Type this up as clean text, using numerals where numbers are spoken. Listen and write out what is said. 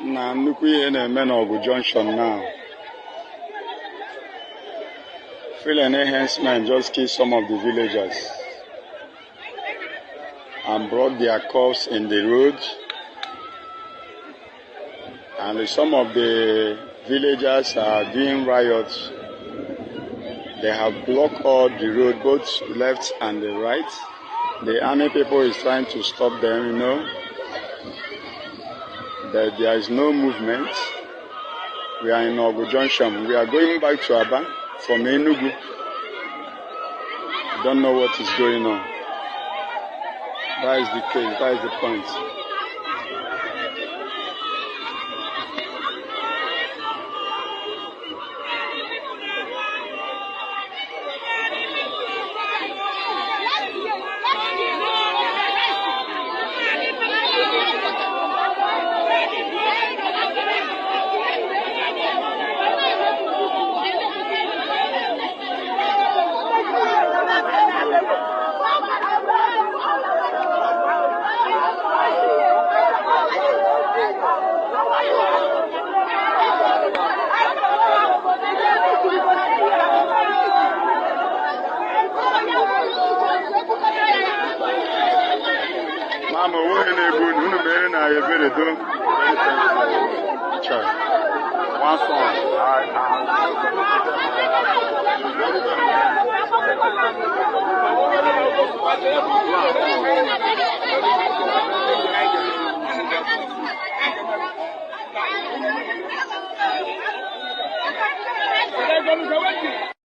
na nnukwu ihe na-eme n'Ọgụ Junction now. Fulani herdsmen just killed some of the villagers and brought their corpses in the road. And some of the villagers are doing riots. They have blocked all the road, both left and the right. The army people is trying to stop them, you know. But there is no movement. We are in Ọgụ Junction. We are going back to Aba from Enugu. I don't know what is going on. That is the case. That is the point. Mama, what are you doing? You are very doing. One song. All right.